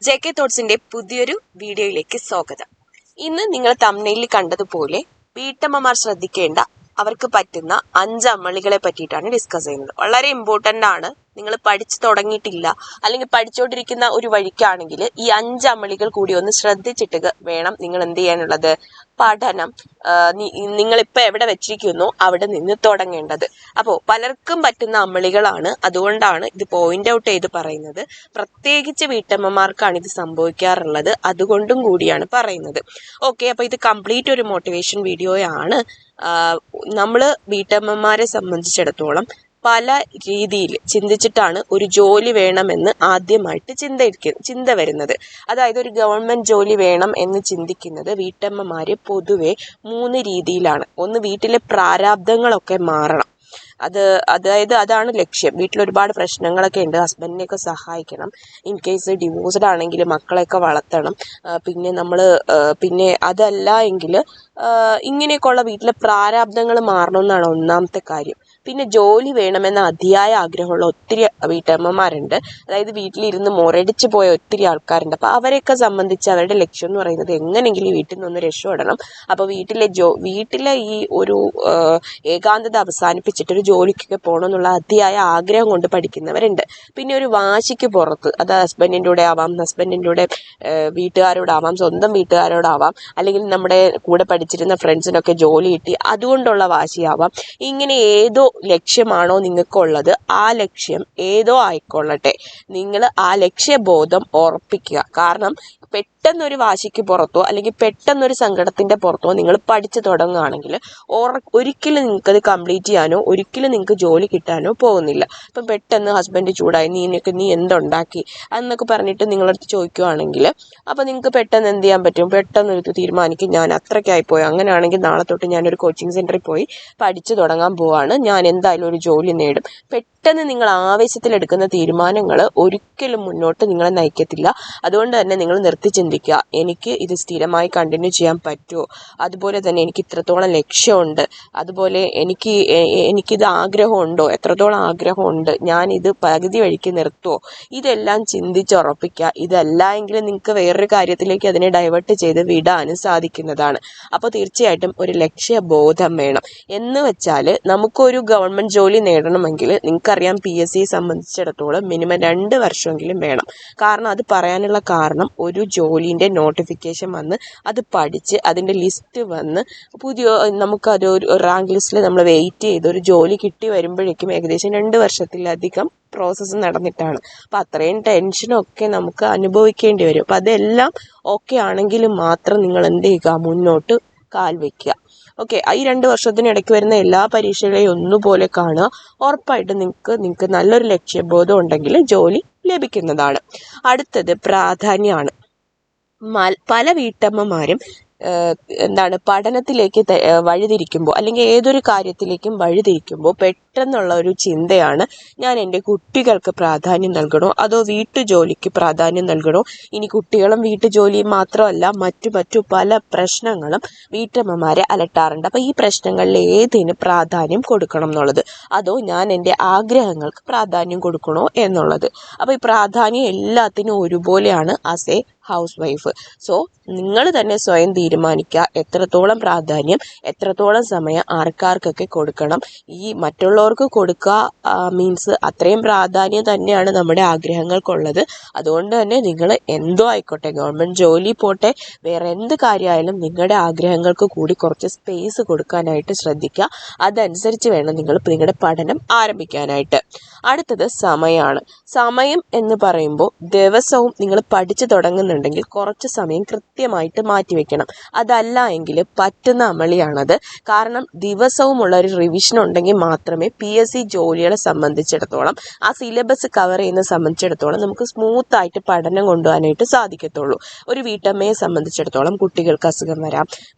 JK തോട്ട്സിന്റെ പുതിയൊരു വീഡിയോയിലേക്ക് സ്വാഗതം. ഇന്ന് നിങ്ങൾ തംബ്നെയിലിൽ കണ്ടതുപോലെ വീട്ടമ്മമാർ ശ്രദ്ധിക്കേണ്ട അവർക്ക് പറ്റുന്ന 5 അമളികളെ പറ്റിയിട്ടാണ് ഡിസ്കസ് ചെയ്യുന്നത്. വളരെ ഇമ്പോർട്ടന്റ് ആണ്. നിങ്ങൾ പഠിച്ചു തുടങ്ങിയിട്ടില്ല അല്ലെങ്കിൽ പഠിച്ചുകൊണ്ടിരിക്കുന്ന ഒരു വഴിക്കാണെങ്കിൽ ഈ 5 അമളികൾ കൂടി ഒന്ന് ശ്രദ്ധിച്ചിട്ട് വേണം നിങ്ങൾ എന്ത് ചെയ്യാനുള്ളത്. പഠനം നിങ്ങളിപ്പോൾ എവിടെ വെച്ചിരിക്കുന്നോ അവിടെ നിന്ന് തുടങ്ങേണ്ടത്. അപ്പോൾ പലർക്കും പറ്റുന്ന അമളികളാണ്, അതുകൊണ്ടാണ് ഇത് പോയിന്റ് ഔട്ട് ചെയ്ത് പറയുന്നത്. പ്രത്യേകിച്ച് വീട്ടമ്മമാർക്കാണ് ഇത് സംഭവിക്കാറുള്ളത്, അതുകൊണ്ടും കൂടിയാണ് പറയുന്നത്. ഓക്കെ, അപ്പോൾ ഇത് കംപ്ലീറ്റ് ഒരു മോട്ടിവേഷൻ വീഡിയോയാണ്. നമ്മൾ വീട്ടമ്മമാരെ സംബന്ധിച്ചിടത്തോളം പല രീതിയിൽ ചിന്തിച്ചിട്ടാണ് ഒരു ജോലി വേണമെന്ന് ആദ്യമായിട്ട് ചിന്ത വരുന്നത്. അതായത് ഒരു ഗവൺമെന്റ് ജോലി വേണം എന്ന് ചിന്തിക്കുന്നത് വീട്ടമ്മമാര് പൊതുവെ 3 രീതിയിലാണ്. ഒന്ന്, വീട്ടിലെ പ്രാരാബ്ദങ്ങളൊക്കെ മാറണം. അതാണ് ലക്ഷ്യം. വീട്ടിൽ ഒരുപാട് പ്രശ്നങ്ങളൊക്കെ ഉണ്ട്, ഹസ്ബൻഡിനെയൊക്കെ സഹായിക്കണം, ഇൻ കേസ് ഡിവോഴ്സ്ഡ് ആണെങ്കിൽ മക്കളെയൊക്കെ വളർത്തണം, പിന്നെ അതല്ല എങ്കിൽ ഇങ്ങനെയൊക്കെയുള്ള വീട്ടിലെ പ്രാരാബ്ദങ്ങൾ മാറണമെന്നാണ് ഒന്നാമത്തെ കാര്യം. പിന്നെ ജോലി വേണമെന്ന അതിയായ ആഗ്രഹമുള്ള ഒത്തിരി വീട്ടമ്മമാരുണ്ട്. അതായത് വീട്ടിലിരുന്ന് മുരടിച്ചു പോയ ഒത്തിരി ആൾക്കാരുണ്ട്. അപ്പോൾ അവരെയൊക്കെ സംബന്ധിച്ച് അവരുടെ ലക്ഷ്യം എന്ന് പറയുന്നത് എങ്ങനെയെങ്കിലും വീട്ടിൽ നിന്നൊന്ന് രക്ഷപ്പെടണം. അപ്പോൾ വീട്ടിലെ ഈ ഒരു ഏകാന്തത അവസാനിപ്പിച്ചിട്ട് ഒരു ജോലിക്കൊക്കെ പോകണമെന്നുള്ള അതിയായ ആഗ്രഹം കൊണ്ട് പഠിക്കുന്നവരുണ്ട്. പിന്നെ ഒരു വാശിക്ക് പുറത്ത്, അത് ഹസ്ബൻഡിൻ്റെ കൂടെ ആവാം, ഹസ്ബൻഡിൻ്റെ കൂടെ വീട്ടുകാരോടാവാം, സ്വന്തം വീട്ടുകാരോടാവാം, അല്ലെങ്കിൽ നമ്മുടെ കൂടെ പഠിച്ചിരുന്ന ഫ്രണ്ട്സിനൊക്കെ ജോലി കിട്ടി അതുകൊണ്ടുള്ള വാശിയാവാം. ഇങ്ങനെ ഏതോ ലക്ഷ്യമാണോ നിങ്ങൾക്കുള്ളത്, ആ ലക്ഷ്യം ഏതോ ആയിക്കൊള്ളട്ടെ, നിങ്ങൾ ആ ലക്ഷ്യബോധം ഉറപ്പിക്കുക. കാരണം പെട്ടെന്നൊരു വാശിക്ക് പുറത്തോ അല്ലെങ്കിൽ പെട്ടെന്നൊരു സങ്കടത്തിന്റെ പുറത്തോ നിങ്ങൾ പഠിച്ചു തുടങ്ങുകയാണെങ്കിൽ ഒരിക്കലും നിങ്ങൾക്കത് കംപ്ലീറ്റ് ചെയ്യാനോ ഒരിക്കലും നിങ്ങൾക്ക് ജോലി കിട്ടാനോ പോകുന്നില്ല. ഇപ്പം പെട്ടെന്ന് ഹസ്ബൻഡ് ചൂടായി, നീ എന്തുണ്ടാക്കി എന്നൊക്കെ പറഞ്ഞിട്ട് നിങ്ങളടുത്ത് ചോദിക്കുകയാണെങ്കിൽ അപ്പം നിങ്ങൾക്ക് പെട്ടെന്ന് എന്ത് ചെയ്യാൻ പറ്റും? പെട്ടെന്നൊരു തീരുമാനിക്കും, ഞാൻ അത്രയ്ക്കായിപ്പോയി, അങ്ങനെയാണെങ്കിൽ നാളെ തൊട്ട് ഞാനൊരു കോച്ചിങ് സെന്ററിൽ പോയി പഠിച്ചു തുടങ്ങാൻ പോവാണ്, ഞാൻ എന്തായാലും ഒരു ജോലി നേടും. പെട്ടെന്ന് നിങ്ങൾ ആവേശത്തിലെടുക്കുന്ന തീരുമാനങ്ങൾ ഒരിക്കലും മുന്നോട്ട് നിങ്ങളെ നയിക്കത്തില്ല. അതുകൊണ്ട് തന്നെ നിങ്ങൾ നിർത്തി ചിന്തിക്കുക, എനിക്ക് ഇത് സ്ഥിരമായി കണ്ടിന്യൂ ചെയ്യാൻ പറ്റുമോ, അതുപോലെ തന്നെ എനിക്ക് ഇത്രത്തോളം ലക്ഷ്യമുണ്ട്, അതുപോലെ എനിക്കിത് ആഗ്രഹമുണ്ടോ, എത്രത്തോളം ആഗ്രഹമുണ്ട്, ഞാനിത് പകുതി വഴിക്ക് നിർത്തുമോ, ഇതെല്ലാം ചിന്തിച്ചുറപ്പിക്കുക. ഇതല്ല എങ്കിൽ നിങ്ങൾക്ക് വേറൊരു കാര്യത്തിലേക്ക് അതിനെ ഡൈവേർട്ട് ചെയ്ത് വിടാനും സാധിക്കുന്നതാണ്. അപ്പോൾ തീർച്ചയായിട്ടും ഒരു ലക്ഷ്യബോധം വേണം. എന്ന് വെച്ചാൽ നമുക്കൊരു ഗവൺമെന്റ് ജോലി നേടണമെങ്കിൽ നിങ്ങൾക്കറിയാം, PSC സംബന്ധിച്ചിടത്തോളം മിനിമം 2 വർഷമെങ്കിലും വേണം. കാരണം അത് പറയാനുള്ള കാരണം, ഒരു ജോലിന്റെ നോട്ടിഫിക്കേഷൻ വന്ന് അത് പഠിച്ച് അതിന്റെ ലിസ്റ്റ് വന്ന് നമുക്കത് ഒരു റാങ്ക് ലിസ്റ്റിൽ നമ്മൾ വെയിറ്റ് ചെയ്ത് ഒരു ജോലി കിട്ടി വരുമ്പോഴേക്കും ഏകദേശം 2 വർഷത്തിലധികം പ്രോസസ്സ് നടന്നിട്ടാണ്. അപ്പം അത്രയും ടെൻഷനൊക്കെ നമുക്ക് അനുഭവിക്കേണ്ടി വരും. അപ്പം അതെല്ലാം ഓക്കെ ആണെങ്കിൽ മാത്രം നിങ്ങൾ എന്ത് ചെയ്യുക, മുന്നോട്ട് കാൽ വയ്ക്കുക. ഓക്കെ, ഈ 2 വർഷത്തിനിടയ്ക്ക് വരുന്ന എല്ലാ പരീക്ഷകളെയും ഒന്നുപോലെ കാണുക. ഉറപ്പായിട്ടും നിങ്ങൾക്ക് നല്ലൊരു ലക്ഷ്യബോധം ഉണ്ടെങ്കിൽ ജോലി ലഭിക്കുന്നതാണ്. അടുത്തത് പ്രാധാന്യമാണ്. പല വീട്ടമ്മമാരും പഠനത്തിലേക്ക് വഴിതിരിക്കുമ്പോൾ അല്ലെങ്കിൽ ഏതൊരു കാര്യത്തിലേക്കും വഴിതിരിക്കുമ്പോൾ പെട്ടെന്നുള്ള ഒരു ചിന്തയാണ്, ഞാൻ എൻ്റെ കുട്ടികൾക്ക് പ്രാധാന്യം നൽകണോ അതോ വീട്ടുജോലിക്ക് പ്രാധാന്യം നൽകണോ. ഇനി കുട്ടികളും വീട്ടുജോലിയും മാത്രമല്ല, മറ്റു പല പ്രശ്നങ്ങളും വീട്ടമ്മമാരെ അലട്ടാറുണ്ട്. അപ്പോൾ ഈ പ്രശ്നങ്ങളിൽ ഏതിന് പ്രാധാന്യം കൊടുക്കണം എന്നുള്ളത്, അതോ ഞാൻ എൻ്റെ ആഗ്രഹങ്ങൾക്ക് പ്രാധാന്യം കൊടുക്കണോ എന്നുള്ളത്. അപ്പോൾ ഈ പ്രാധാന്യം എല്ലാത്തിനും ഒരുപോലെയാണ് as A house wife. So നിങ്ങൾ തന്നെ സ്വയം തീരുമാനിക്കുക, എത്രത്തോളം പ്രാധാന്യം, എത്രത്തോളം സമയം ആർക്കാർക്കൊക്കെ കൊടുക്കണം. ഈ മറ്റുള്ളവർക്ക് കൊടുക്കുക മീൻസ് അത്രയും പ്രാധാന്യം തന്നെയാണ് നമ്മുടെ ആഗ്രഹങ്ങൾക്കുള്ളത്. അതുകൊണ്ട് തന്നെ നിങ്ങൾ എന്തോ ആയിക്കോട്ടെ, ഗവൺമെന്റ് ജോലി പോട്ടെ, വേറെ എന്ത് കാര്യമായാലും നിങ്ങളുടെ ആഗ്രഹങ്ങൾക്ക് കൂടി കുറച്ച് സ്പേസ് കൊടുക്കാനായിട്ട് ശ്രദ്ധിക്കുക. അതനുസരിച്ച് വേണം നിങ്ങൾ നിങ്ങളുടെ പഠനം ആരംഭിക്കാനായിട്ട്. അടുത്തത് സമയമാണ്. സമയം എന്ന് പറയുമ്പോൾ ദിവസവും നിങ്ങൾ പഠിച്ചു തുടങ്ങുന്നുണ്ടെങ്കിൽ കുറച്ച് സമയം കൃത്യമായിട്ട് മാറ്റിവെക്കണം. അതല്ല എങ്കിൽ പറ്റുന്ന അമളിയാണത്. കാരണം ദിവസവുമുള്ള ഒരു റിവിഷൻ ഉണ്ടെങ്കിൽ മാത്രമേ PSC ജോലികളെ സംബന്ധിച്ചിടത്തോളം, ആ സിലബസ് കവർ ചെയ്യുന്നത് സംബന്ധിച്ചിടത്തോളം നമുക്ക് സ്മൂത്ത് ആയിട്ട് പഠനം കൊണ്ടുപോകാനായിട്ട് സാധിക്കത്തുള്ളൂ. ഒരു വീട്ടമ്മയെ സംബന്ധിച്ചിടത്തോളം കുട്ടികൾക്ക് അസുഖം വരാം,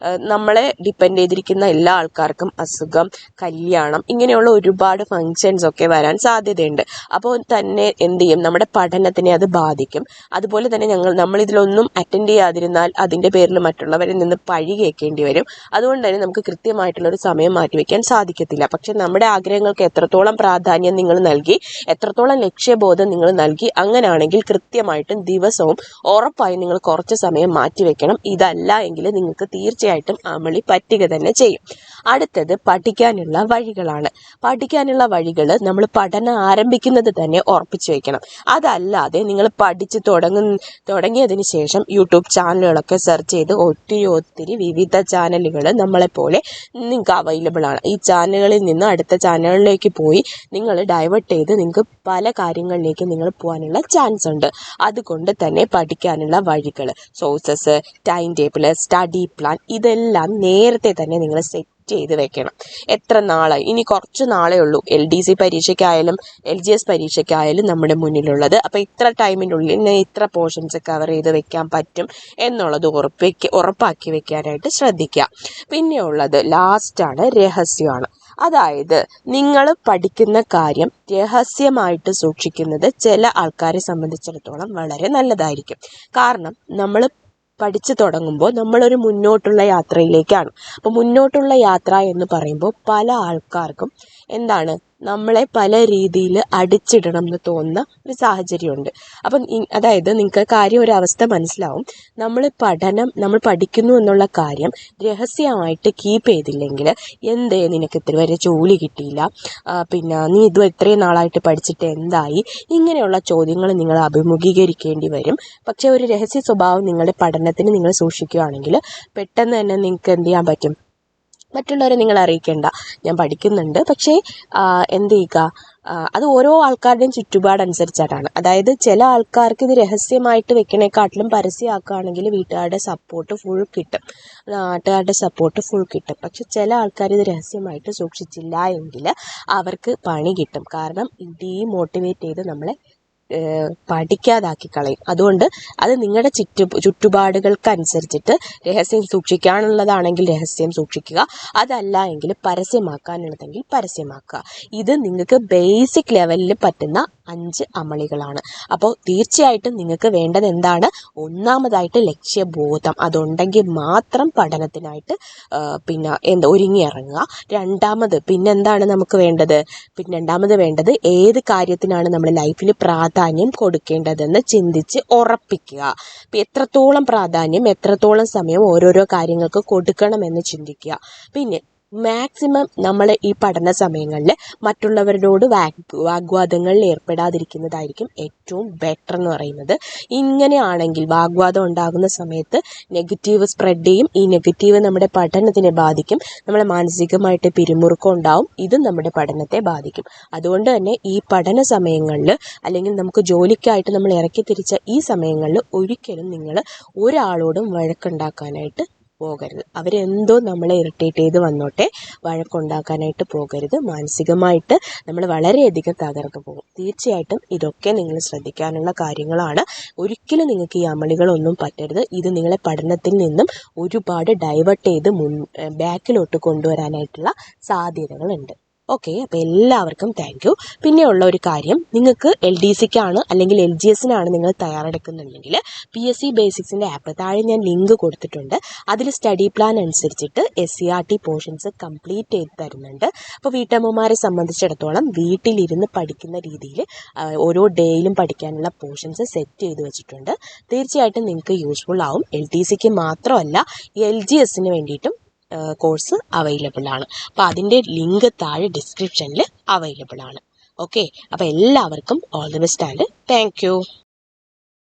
നമ്മളെ ഡിപ്പെൻഡ് ചെയ്തിരിക്കുന്ന എല്ലാ ആൾക്കാർക്കും അസുഖം, കല്യാണം, ഇങ്ങനെയുള്ള ഒരുപാട് ഫങ്ഷൻസ് ഒക്കെ വരാൻ സാധ്യതയുണ്ട്. അപ്പോൾ തന്നെ എന്ത് ചെയ്യും, നമ്മുടെ പഠനത്തിനെ അത് ബാധിക്കും. അതുപോലെ തന്നെ നമ്മളിതിലൊന്നും അറ്റൻഡ് ചെയ്യാതിരുന്നാൽ അതിൻ്റെ പേരിൽ മറ്റുള്ളവരിൽ നിന്ന് പഴി കേൾക്കേണ്ടി വരും. അതുകൊണ്ട് തന്നെ നമുക്ക് കൃത്യമായിട്ടുള്ളൊരു സമയം മാറ്റിവെക്കാൻ സാധിക്കത്തില്ല. പക്ഷെ നമ്മുടെ ആഗ്രഹങ്ങൾ കാര്യങ്ങൾക്ക് എത്രത്തോളം പ്രാധാന്യം നിങ്ങൾ നൽകി, എത്രത്തോളം ലക്ഷ്യബോധം നിങ്ങൾ നൽകി, അങ്ങനെയാണെങ്കിൽ കൃത്യമായിട്ടും ദിവസവും ഉറപ്പായും നിങ്ങൾ കുറച്ച് സമയം മാറ്റിവെക്കണം. ഇതല്ല എങ്കിൽ നിങ്ങൾക്ക് തീർച്ചയായിട്ടും അമളി പറ്റുക തന്നെ ചെയ്യും. അടുത്തത് പഠിക്കാനുള്ള വഴികളാണ്. പഠിക്കാനുള്ള വഴികൾ നമ്മൾ പഠനം ആരംഭിക്കുന്നത് തന്നെ ഉറപ്പിച്ചു വെക്കണം. അതല്ലാതെ നിങ്ങൾ പഠിച്ച് തുടങ്ങിയതിന് ശേഷം യൂട്യൂബ് ചാനലുകളൊക്കെ സെർച്ച് ചെയ്ത് ഒത്തിരി വിവിധ ചാനലുകൾ നമ്മളെപ്പോലെ നിങ്ങൾക്ക് അവൈലബിൾ ആണ്. ഈ ചാനലുകളിൽ നിന്ന് അടുത്ത ചാനലിലേക്ക് പോയി നിങ്ങൾ ഡൈവേർട്ട് ചെയ്ത് നിങ്ങൾക്ക് പല കാര്യങ്ങളിലേക്ക് നിങ്ങൾ പോകാനുള്ള ചാൻസ് ഉണ്ട്. അതുകൊണ്ട് തന്നെ പഠിക്കാനുള്ള വഴികൾ, sources, time table, study plan ഇതെല്ലാം നേരത്തെ തന്നെ നിങ്ങൾ സെറ്റ് ചെയ്ത് വെക്കണം. എത്ര നാളായി, ഇനി കുറച്ച് നാളേ ഉള്ളൂ LDC പരീക്ഷയ്ക്കായാലും LGS പരീക്ഷയ്ക്കായാലും നമ്മുടെ മുന്നിലുള്ളത്. അപ്പോൾ ഇത്ര ടൈമിനുള്ളിൽ ഇത്ര പോർഷൻസ് കവർ ചെയ്ത് വെക്കാൻ പറ്റും എന്നുള്ളത് ഉറപ്പാക്കി വെക്കാനായിട്ട് ശ്രദ്ധിക്കുക. പിന്നെ ഉള്ളത് ലാസ്റ്റാണ്, രഹസ്യമാണ്. അതായത് നിങ്ങൾ പഠിക്കുന്ന കാര്യം രഹസ്യമായിട്ട് സൂക്ഷിക്കുന്നത് ചില ആൾക്കാരെ സംബന്ധിച്ചിടത്തോളം വളരെ നല്ലതായിരിക്കും. കാരണം നമ്മൾ പഠിച്ചു തുടങ്ങുമ്പോൾ നമ്മളൊരു മുന്നോട്ടുള്ള യാത്രയിലേക്കാണ്. അപ്പോൾ മുന്നോട്ടുള്ള യാത്ര എന്ന് പറയുമ്പോൾ പല ആൾക്കാർക്കും എന്താണ്, നമ്മളെ പല രീതിയിൽ അടിച്ചിടണം എന്ന് തോന്നുന്ന ഒരു സാഹചര്യമുണ്ട്. അപ്പം അതായത് നിങ്ങൾക്ക് കാര്യം ഒരു അവസ്ഥ മനസ്സിലാവും. നമ്മൾ പഠിക്കുന്നു എന്നുള്ള കാര്യം രഹസ്യമായിട്ട് കീപ്പ് ചെയ്തില്ലെങ്കിൽ, എന്തേ നിനക്ക് ഇത്ര വരെ ജോലി കിട്ടിയില്ല, പിന്നെ നീ ഇത് ഇത്രയും നാളായിട്ട് പഠിച്ചിട്ട് എന്തായി, ഇങ്ങനെയുള്ള ചോദ്യങ്ങൾ നിങ്ങൾ അഭിമുഖീകരിക്കേണ്ടി വരും. പക്ഷെ ഒരു രഹസ്യ സ്വഭാവം നിങ്ങളുടെ പഠനത്തിന് നിങ്ങൾ സൂക്ഷിക്കുകയാണെങ്കിൽ പെട്ടെന്ന് തന്നെ നിങ്ങൾക്ക് എന്ത് ചെയ്യാൻ പറ്റും, മറ്റുള്ളവരെ നിങ്ങൾ അറിയിക്കേണ്ട, ഞാൻ പഠിക്കുന്നുണ്ട്. പക്ഷേ എന്ത് ചെയ്യുക, അത് ഓരോ ആൾക്കാരുടെയും ചുറ്റുപാടനുസരിച്ചാണ്. അതായത് ചില ആൾക്കാർക്ക് ഇത് രഹസ്യമായിട്ട് വെക്കണേക്കാട്ടിലും പരസ്യമാക്കുകയാണെങ്കിൽ വീട്ടുകാരുടെ സപ്പോർട്ട് ഫുൾ കിട്ടും, നാട്ടുകാരുടെ സപ്പോർട്ട് ഫുൾ കിട്ടും. പക്ഷെ ചില ആൾക്കാർ ഇത് രഹസ്യമായിട്ട് സൂക്ഷിച്ചില്ല എങ്കിൽ അവർക്ക് പണി കിട്ടും. കാരണം ഡീമോട്ടിവേറ്റ് ചെയ്ത് നമ്മളെ പഠിക്കാതാക്കി കളയും. അതുകൊണ്ട് അത് നിങ്ങളുടെ ചുറ്റുപാടുകൾക്കനുസരിച്ചിട്ട് രഹസ്യം സൂക്ഷിക്കാനുള്ളതാണെങ്കിൽ രഹസ്യം സൂക്ഷിക്കുക, അതല്ല എങ്കിൽ പരസ്യമാക്കാനുള്ളതെങ്കിൽ പരസ്യമാക്കുക. ഇത് നിങ്ങൾക്ക് ബേസിക് ലെവലിൽ പറ്റുന്ന 5 അമളികളാണ്. അപ്പോൾ തീർച്ചയായിട്ടും നിങ്ങൾക്ക് വേണ്ടത് എന്താണ്, ഒന്നാമതായിട്ട് ലക്ഷ്യബോധം, അതുണ്ടെങ്കിൽ മാത്രം പഠനത്തിനായിട്ട് ഒരുങ്ങിയിറങ്ങുക. പിന്നെന്താണ് നമുക്ക് വേണ്ടത്, രണ്ടാമത് വേണ്ടത് ഏത് കാര്യത്തിനാണ് നമ്മൾ ലൈഫിൽ പ്രാധാന്യം കൊടുക്കേണ്ടതെന്ന് ചിന്തിച്ച് ഉറപ്പിക്കുക. എത്രത്തോളം പ്രാധാന്യം, എത്രത്തോളം സമയം ഓരോരോ കാര്യങ്ങൾക്ക് കൊടുക്കണമെന്ന് ചിന്തിക്കുക. പിന്നെ മാക്സിമം നമ്മൾ ഈ പഠന സമയങ്ങളിൽ മറ്റുള്ളവരോട് വാഗ്വാദങ്ങളിൽ ഏർപ്പെടാതിരിക്കുന്നതായിരിക്കും ഏറ്റവും ബെറ്റർ എന്ന് പറയുന്നത്. ഇങ്ങനെയാണെങ്കിൽ വാഗ്വാദം ഉണ്ടാകുന്ന സമയത്ത് നെഗറ്റീവ് സ്പ്രെഡ് ചെയ്യും. ഈ നെഗറ്റീവ് നമ്മുടെ പഠനത്തിനെ ബാധിക്കും. നമ്മളെ മാനസികമായിട്ട് പിരിമുറുക്കം ഉണ്ടാവും. ഇതും നമ്മുടെ പഠനത്തെ ബാധിക്കും. അതുകൊണ്ട് തന്നെ ഈ പഠന സമയങ്ങളിൽ അല്ലെങ്കിൽ നമുക്ക് ജോലിക്കായിട്ട് നമ്മൾ ഇറക്കി തിരിച്ച ഈ സമയങ്ങളിൽ ഒരിക്കലും നിങ്ങൾ ഒരാളോടും വഴക്കുണ്ടാക്കാനായിട്ട് പോകരുത്. അവരെന്തോ നമ്മളെ ഇറിറ്റേറ്റ് ചെയ്ത് വന്നോട്ടെ, വഴക്കുണ്ടാക്കാനായിട്ട് പോകരുത്. മാനസികമായിട്ട് നമ്മൾ വളരെയധികം തകർന്നു പോകും. തീർച്ചയായിട്ടും ഇതൊക്കെ നിങ്ങൾ ശ്രദ്ധിക്കാനുള്ള കാര്യങ്ങളാണ്. ഒരിക്കലും നിങ്ങൾക്ക് ഈ അമളികളൊന്നും പറ്റരുത്. ഇത് നിങ്ങളെ പഠനത്തിൽ നിന്നും ഒരുപാട് ഡൈവേർട്ട് ചെയ്ത് ബാക്കിലോട്ട് കൊണ്ടുവരാനായിട്ടുള്ള സാധ്യതകളുണ്ട്. ഓക്കെ, അപ്പോൾ എല്ലാവർക്കും താങ്ക് യു. പിന്നെയുള്ള ഒരു കാര്യം, നിങ്ങൾക്ക് LDCക്കാണ് അല്ലെങ്കിൽ LGSനാണ് നിങ്ങൾ തയ്യാറെടുക്കുന്നുണ്ടെങ്കിൽ PSC ബേസിക്സിൻ്റെ ആപ്പ് താഴെ ഞാൻ ലിങ്ക് കൊടുത്തിട്ടുണ്ട്. അതിൽ സ്റ്റഡി പ്ലാൻ അനുസരിച്ചിട്ട് SCRT പോർഷൻസ് കംപ്ലീറ്റ് ചെയ്ത് തരുന്നുണ്ട്. അപ്പോൾ വീട്ടമ്മമാരെ സംബന്ധിച്ചിടത്തോളം വീട്ടിലിരുന്ന് പഠിക്കുന്ന രീതിയിൽ ഓരോ ഡേയിലും പഠിക്കാനുള്ള പോർഷൻസ് സെറ്റ് ചെയ്ത് വെച്ചിട്ടുണ്ട്. തീർച്ചയായിട്ടും നിങ്ങൾക്ക് യൂസ്ഫുൾ ആവും. LDCക്ക് മാത്രമല്ല LGSന് വേണ്ടിയിട്ടും കോഴ്സ് അവൈലബിൾ ആണ്. അപ്പോൾ അതിൻ്റെ ലിങ്ക് താഴെ ഡിസ്ക്രിപ്ഷനിൽ അവൈലബിൾ ആണ്. ഓക്കെ, അപ്പോൾ എല്ലാവർക്കും all the best and thank you.